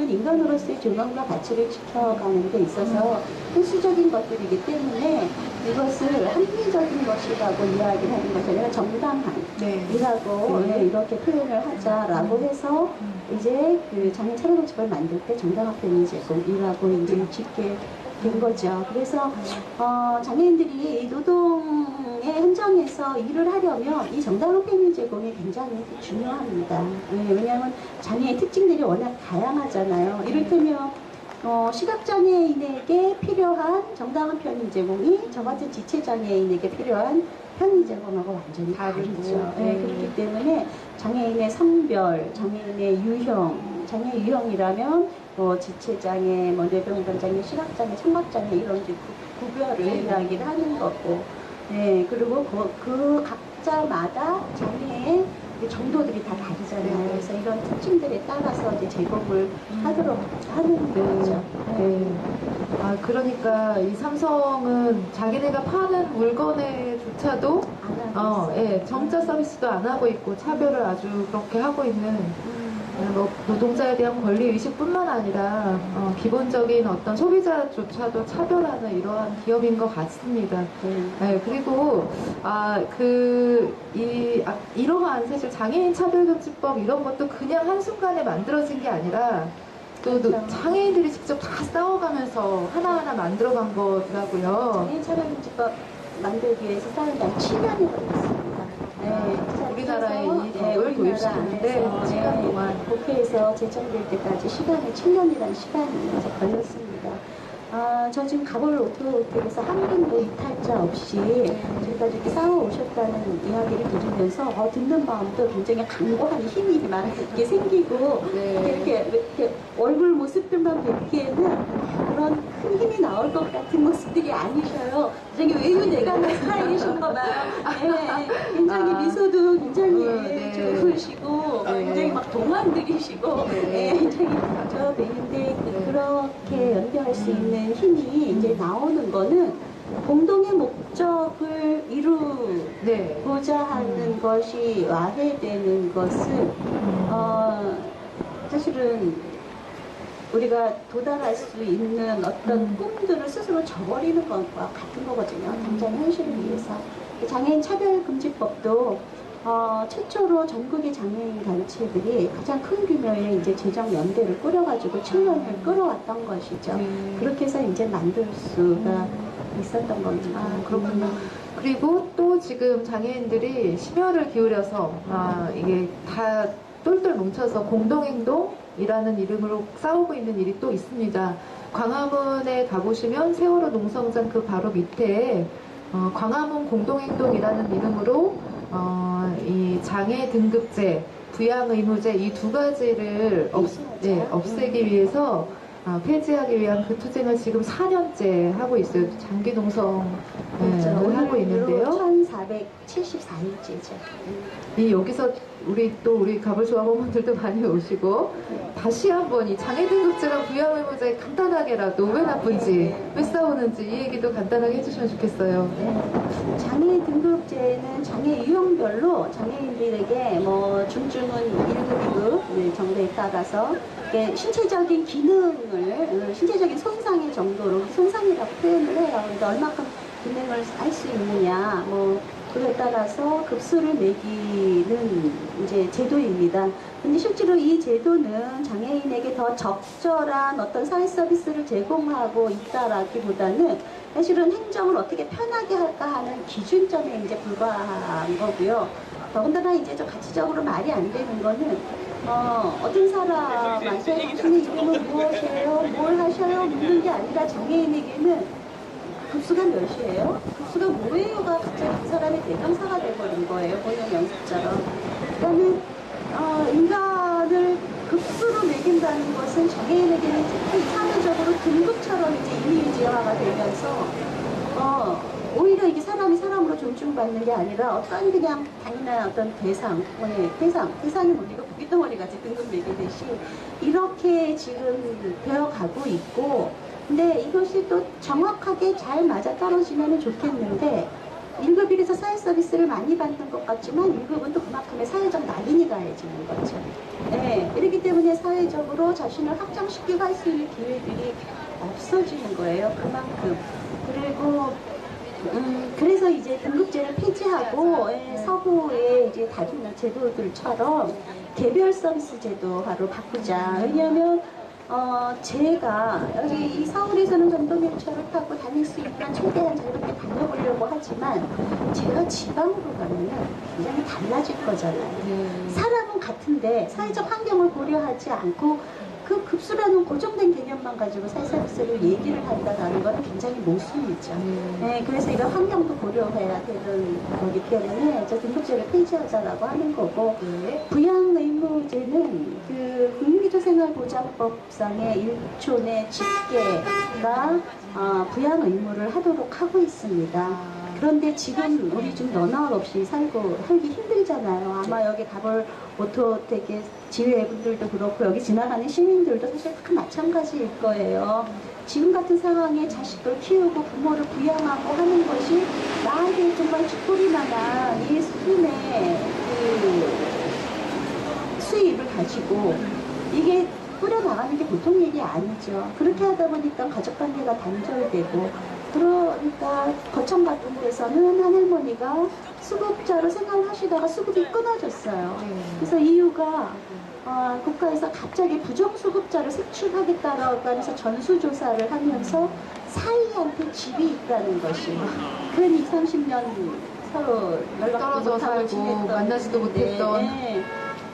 장애인은 인간으로서의 존엄과 가치를 지켜가는 데 있어서 필수적인 것들이기 때문에 이것을 합리적인 것이라고 이야기를 하는 것이 아니라 정당한이라고 네. 이렇게 표현을 하자라고 해서 이제 그 장애인 차별금지법을 만들 때 정당한 편의 제공이라고 이제 짓게 된 거죠. 그래서 장애인들이 이 노동의 현장에서 일을 하려면 이 정당한 편의 제공이 굉장히 중요합니다. 왜냐하면 장애의 특징들이 워낙 다양하잖아요. 이를테면 시각장애인에게 필요한 정당한 편의 제공이 저 같은 지체장애인에게 필요한 편의 제공하고 완전히 다르죠. 네, 그렇기 때문에 장애인의 성별, 장애인의 유형, 장애 유형이라면 지체장애, 뇌병변장애, 시각장애, 청각장애 이런 구별을 이야기를 하는 거고, 네, 그리고 그 각자마다 장애의 정도들이 다 다르잖아요. 그래서 이런 특징들에 따라서 이제 제공을 하도록 하는 거죠. 네. 아, 그러니까 이 삼성은 자기네가 파는 물건에조차도 정자 서비스도 안 하고 있고 차별을 아주 그렇게 하고 있는 노동자에 대한 권리 의식뿐만 아니라 기본적인 어떤 소비자조차도 차별하는 이러한 기업인 것 같습니다. 네, 그리고 이러한 사실 장애인 차별금지법 이런 것도 그냥 한순간에 만들어진 게 아니라 또 그렇죠. 장애인들이 직접 다 싸워가면서 하나하나 만들어간 거더라고요. 장애인 차별금지법 만들기 위해서 싸운 지 7년이 걸렸습니다. 네, 우리나라에 이 법을 도입시키는데 7년 동안 국회에서 제정될 때까지 시간이 7년이라는 시간이 이제 걸렸습니다. 저 지금 갑을 오토호텔에서 한 번도 이탈자 없이 지금까지 이렇게 싸워오셨다는 이야기를 들으면서 듣는 마음도 굉장히 강고한 힘이 막 이렇게 생기고 이렇게 얼굴 모습들만 뵙기에는 그런 큰 힘이 나올 것 같은 모습들이 아니셔요. 굉장히 외유내강한 스타일이신 거 봐요. 네, 굉장히 미소도 굉장히 좋으시고 굉장히 막 동안들이시고 굉장히 저 뵈는데 그렇게 연대할 수 있는 힘이 이제 나오는 거는 공동의 목적을 이루고자 하는 것이 와해되는 것은 사실은 우리가 도달할 수 있는 어떤 꿈들을 스스로 저버리는 것과 같은 거거든요. 당장 현실을 위해서. 장애인 차별금지법도 최초로 전국의 장애인 단체들이 가장 큰 규모의 이제 재정 연대를 꾸려가지고 7년을 끌어왔던 것이죠. 그렇게 해서 이제 만들 수가 있었던 겁니다. 그렇군요. 그리고 또 지금 장애인들이 심혈을 기울여서 이게 다 똘똘 뭉쳐서 공동행동이라는 이름으로 싸우고 있는 일이 또 있습니다. 광화문에 가보시면 세월호 농성장 그 바로 밑에 광화문 공동행동이라는 이름으로 이 장애 등급제, 부양 의무제 이 두 가지를 없애기 위해서 폐지하기 위한 그 투쟁을 지금 4년째 하고 있어요. 장기 농성을 하고 있는데요. 1474일째죠. 여기서 우리 가불소아원분들도 많이 오시고 다시 한번 이 장애 등급제랑 부양 의무제 간단하게라도 왜 나쁜지 왜 싸우는지 이 얘기도 간단하게 해주시면 좋겠어요. 장애 등급제는 장애 유형별로 장애인들에게 중증은 1급, 2급 정도에 따라서 신체적인 기능을 신체적인 손상의 정도로 손상이라고 표현을 해요. 그러니까 얼마큼 기능을 할 수 있느냐 그에 따라서 급수를 매기는 이제 제도입니다. 근데 실제로 이 제도는 장애인에게 더 적절한 어떤 사회 서비스를 제공하고 있다라기보다는 사실은 행정을 어떻게 편하게 할까 하는 기준점에 이제 불과한 거고요. 더군다나 이제 좀 가치적으로 말이 안 되는 거는 어떤 사람한테 당신의 이름은 무엇이에요? 뭘 하셔요? 묻는 게 아니라 장애인에게는 급수가 몇이에요? 급수가 뭐예요가 갑자기 그 사람의 대명사가 돼버린 거예요. 본연 명사처럼. 그러니까는 인간을 급수로 매긴다는 것은 장애인에게는 특히 사회적으로 등급처럼 이제 이미지화가 되면서 오히려 이게 사람이 사람으로 존중받는 게 아니라 어떤 그냥 당연한 어떤 대상이 뭡니까? 고깃덩어리 같이 등급 매기듯이 이렇게 지금 되어가고 있고 근데 이것이 또 정확하게 잘 맞아떨어지면 좋겠는데 1급 1에서 사회 서비스를 많이 받는 것 같지만 1급은 또 그만큼의 사회적 낙인이 가해지는 거죠. 네, 이렇기 때문에 사회적으로 자신을 확장시키고 할 수 있는 기회들이 없어지는 거예요. 그만큼. 그리고 그래서 이제 등급제를 폐지하고 서구의 이제 다른 제도들처럼 개별 서비스 제도화로 바꾸자. 왜냐하면 제가 여기 이 서울에서는 전동휠체어를 타고 다닐 수 있는 최대한 자유롭게 다녀보려고 하지만 제가 지방으로 가면은 굉장히 달라질 거잖아요. 사람은 같은데 사회적 환경을 고려하지 않고 그 급수라는 고정된 개념만 가지고 사회서비스를 얘기를 한다는 것은 굉장히 모순이죠. 네, 그래서 이런 환경도 고려해야 되는 거기 때문에 저 등급제를 폐지하자라고 하는 거고, 부양의무제는 그 국민기초생활보장법상의 1촌의 집계가 부양의무를 하도록 하고 있습니다. 그런데 지금 우리 좀 너나 없이 살기 힘들잖아요. 아마 여기 답을 오토되게 지회분들도 그렇고 여기 지나가는 시민들도 사실 다 마찬가지일 거예요. 지금 같은 상황에 자식들 키우고 부모를 부양하고 하는 것이 나에게 정말 쥐꼬리만한 이 수준의 그 수입을 가지고 이게 꾸려나가는 게 보통 일이 아니죠. 그렇게 하다 보니까 가족관계가 단절되고, 그러니까 거청 같은 데서는 한 할머니가 수급자로 생활하시다가 수급이 끊어졌어요. 그래서 이유가 국가에서 갑자기 부정수급자를 색출하겠다라고 하면서 전수조사를 하면서 사이한테 집이 있다는 것이, 그런 20, 30년 서로 연락도 떨어져 못하고 살고 지냈던 만나지도 못했던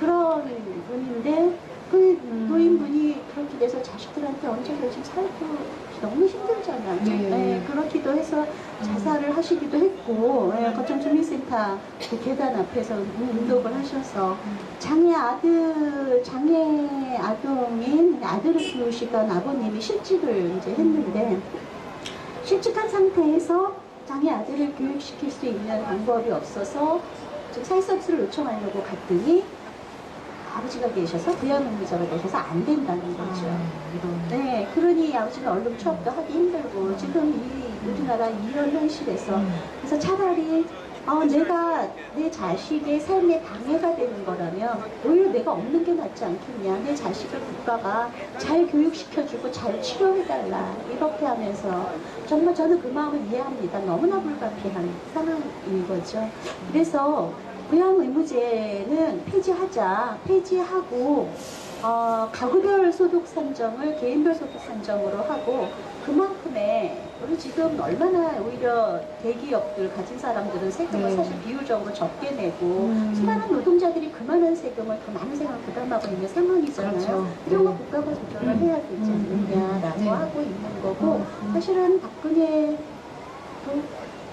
그런 분인데, 그 노인분이 그렇게 돼서 자식들한테 언제 요즘 살고 너무 힘들잖아요. 네. 그렇기도 해서 자살을 하시기도 했고, 거점 주민센터 그 계단 앞에서 운동을 하셔서 장애 아동인 아들을 키우시던 아버님이 실직을 이제 했는데, 실직한 상태에서 장애 아들을 교육시킬 수 있는 방법이 없어서 좀 사회서비스를 요청하려고 갔더니 아버지가 계셔서 부양의무자가 되셔서 안 된다는 거죠. 네, 그러니 아버지는 얼른 취업도 하기 힘들고 지금 이 우리나라 이런 현실에서 그래서 차라리 내가 내 자식의 삶에 방해가 되는 거라면 오히려 내가 없는 게 낫지 않겠냐. 내 자식을 국가가 잘 교육시켜주고 잘 치료해달라. 이렇게 하면서 정말 저는 그 마음을 이해합니다. 너무나 불가피한 상황인 거죠. 그래서 부양의무제는 폐지하고 가구별 소득 산정을 개인별 소득 산정으로 하고, 그만큼의 우리 지금 얼마나 오히려 대기업들 가진 사람들은 세금을 네. 사실 비율적으로 적게 내고 수많은 노동자들이 그만한 세금을 더 많은 세금을 부담하고 있는 상황이잖아요. 그렇죠. 이런 거 네. 국가가 조절을 해야 되지 않느냐라고 네. 하고 있는 거고, 사실은 박근혜도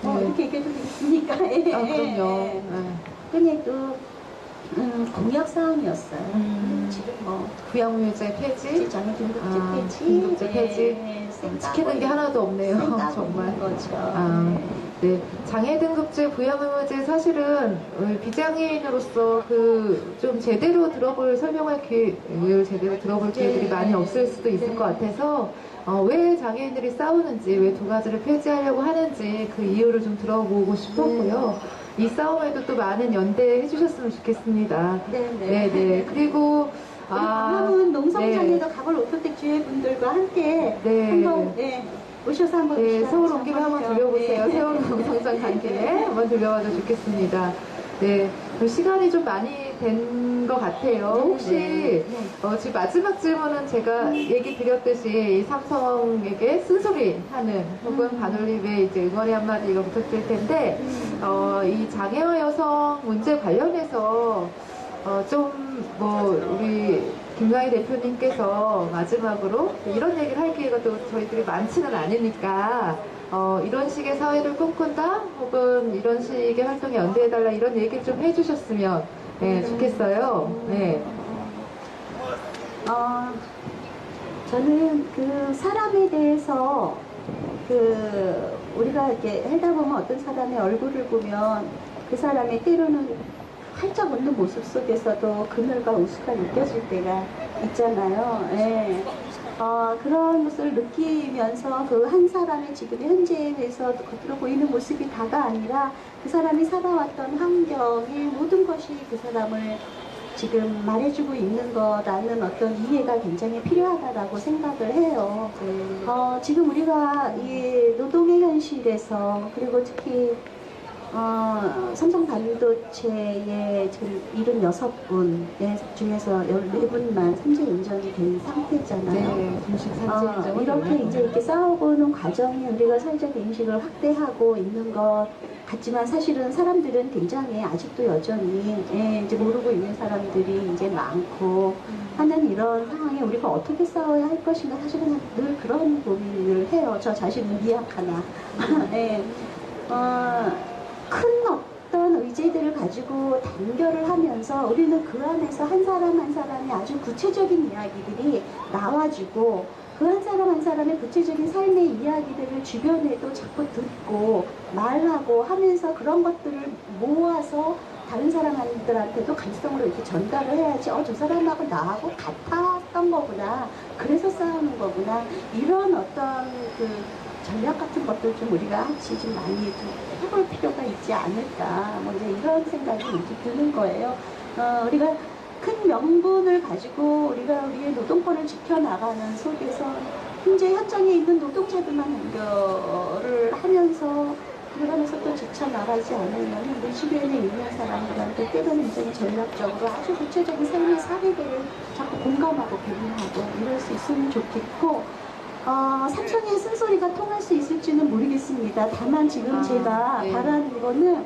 네. 이렇게 얘기해도 되겠습니까? 그럼요. 박근혜도 공약 사항이었어요. 지금 부양의무제 폐지, 장애 등급제 폐지, 등급제 폐지. 지키는 게 하나도 없네요. 정말. 거죠. 네, 장애 등급제, 부양의무제 사실은 비장애인으로서 좀 제대로 들어볼 설명할 기회를 제대로 들어볼 기회들이 많이 없을 수도 있을 것 같아서 왜 장애인들이 싸우는지, 왜 두 가지를 폐지하려고 하는지 그 이유를 좀 들어보고 싶었고요. 이 싸움에도 또 많은 연대해 주셨으면 좋겠습니다. 네. 그리고 광화문 농성장에도 가볼 오토텍 주회분들과 함께 한번 오셔서 한번 서울 온 김에 한번 들려보세요. 세월 농성장 간 김에 한번 들려봐도 좋겠습니다. 네, 시간이 좀 많이 된 것 같아요. 혹시 지금 마지막 질문은 제가 얘기 드렸듯이 삼성에게 쓴소리 하는 혹은 반올림의 이제 응원의 한마디가 부탁드릴 텐데, 이 장애와 여성 문제 관련해서 우리 김광희 대표님께서 마지막으로 이런 얘기를 할 기회가 또 저희들이 많지는 않으니까 이런 식의 사회를 꿈꾼다 혹은 이런 식의 활동에 연대해달라 이런 얘기를 좀 해주셨으면 좋겠어요. 네. 저는 그 사람에 대해서 우리가 이렇게 하다 보면 어떤 사람의 얼굴을 보면 그 사람의 때로는 활짝 웃는 모습 속에서도 그늘과 우스가 느껴질 때가 있잖아요. 그런 것을 느끼면서 그 한 사람의 지금 현재에서 겉으로 보이는 모습이 다가 아니라 그 사람이 살아왔던 환경의 모든 것이 그 사람을 지금 말해주고 있는 거라는 어떤 이해가 굉장히 필요하다라고 생각을 해요. 지금 우리가 이 노동의 현실에서 그리고 특히 삼성 반도체의 지금 76분 중에서 14분만 산재 인정이 된 상태잖아요. 네, 공식 산재 인정을 이렇게 이제 이렇게 싸워보는 과정이 우리가 사회적 인식을 확대하고 있는 것 같지만 사실은 사람들은 굉장히 아직도 여전히 이제 모르고 있는 사람들이 이제 많고 하는 이런 상황에 우리가 어떻게 싸워야 할 것인가 사실은 늘 그런 고민을 해요. 저 자신은 미약하나. 네. 큰 어떤 의제들을 가지고 단결을 하면서 우리는 그 안에서 한 사람 한 사람이 아주 구체적인 이야기들이 나와주고 그 한 사람 한 사람의 구체적인 삶의 이야기들을 주변에도 자꾸 듣고 말하고 하면서 그런 것들을 모아서 다른 사람들한테도 감성으로 이렇게 전달을 해야지 저 사람하고 나하고 같았던 거구나 그래서 싸우는 거구나 이런 어떤 그 전략 같은 것들 좀 우리가 같이 좀 많이 좀 해볼 필요가 있지 않을까 뭐 이제 이런 생각이 이제 드는 거예요. 우리가 큰 명분을 가지고 우리가 우리의 노동권을 지켜나가는 속에서 현재 현장에 있는 노동자들만 연결을 하면서 그러면서 또 지쳐나가지 않으면 우리 주변에 있는 사람들한테 때로는 굉장히 전략적으로 아주 구체적인 삶의 사례들을 자꾸 공감하고 배분하고 이럴 수 있으면 좋겠고 삼성의 쓴소리가 통할 수 있을지는 모르겠습니다. 다만 지금 제가 네. 바라는 거는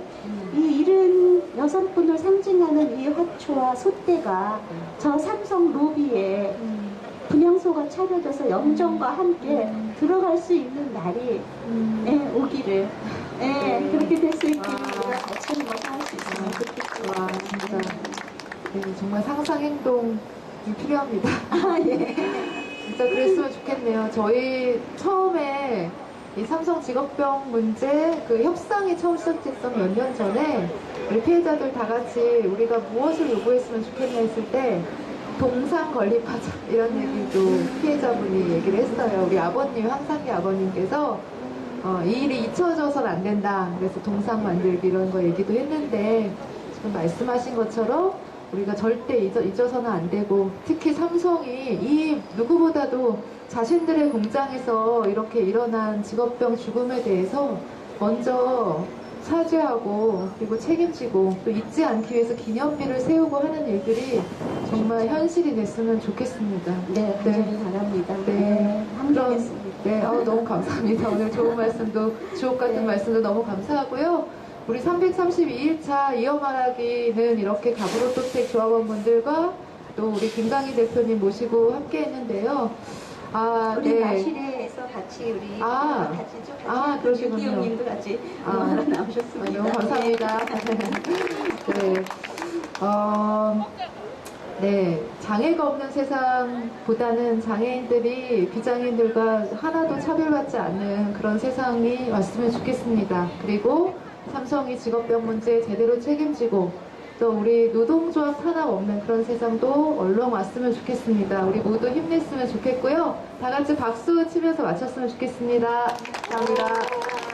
이 76분을 상징하는 이 화초와 솥대가 저 삼성 로비에 분향소가 차려져서 영정과 함께 들어갈 수 있는 날이 오기를 그렇게 될 수 있기를 우리가 같이 한번 할 수 있으면 좋겠어요. 와, 진짜. 네, 정말 상상 행동이 필요합니다. 예. 진짜 그랬으면 좋겠네요. 저희 처음에 이 삼성 직업병 문제 그 협상이 처음 시작됐던 몇 년 전에 우리 피해자들 다 같이 우리가 무엇을 요구했으면 좋겠냐 했을 때 동상 건립하자 이런 얘기도 피해자분이 얘기를 했어요. 우리 아버님, 황상기 아버님께서 이 일이 잊혀져서는 안 된다. 그래서 동상 만들기 이런 거 얘기도 했는데 지금 말씀하신 것처럼 우리가 절대 잊어서는 안 되고 특히 삼성이 이 누구보다도 자신들의 공장에서 이렇게 일어난 직업병 죽음에 대해서 먼저 사죄하고 그리고 책임지고 또 잊지 않기 위해서 기념비를 세우고 하는 일들이 정말 현실이 됐으면 좋겠습니다. 네, 굉장히 바랍니다. 네. 함께하겠습니다. 네, 너무 감사합니다. 오늘 좋은 말씀도 주옥 같은 말씀도 너무 감사하고요. 우리 332일차 이어말하기는 이렇게 가브로토텍 조합원분들과 또 우리 김강희 대표님 모시고 함께 했는데요. 우리 네. 마실에서 같이 우리 같이 쭉 같이 그러시군요. 유기용님도 같이 하러 나오셨습니다. 너무 감사합니다. 네. 네, 장애가 없는 세상보다는 장애인들이 비장애인들과 하나도 차별받지 않는 그런 세상이 왔으면 좋겠습니다. 그리고 삼성이 직업병 문제 제대로 책임지고 또 우리 노동조합 탄압 없는 그런 세상도 얼른 왔으면 좋겠습니다. 우리 모두 힘냈으면 좋겠고요. 다 같이 박수 치면서 마쳤으면 좋겠습니다. 감사합니다.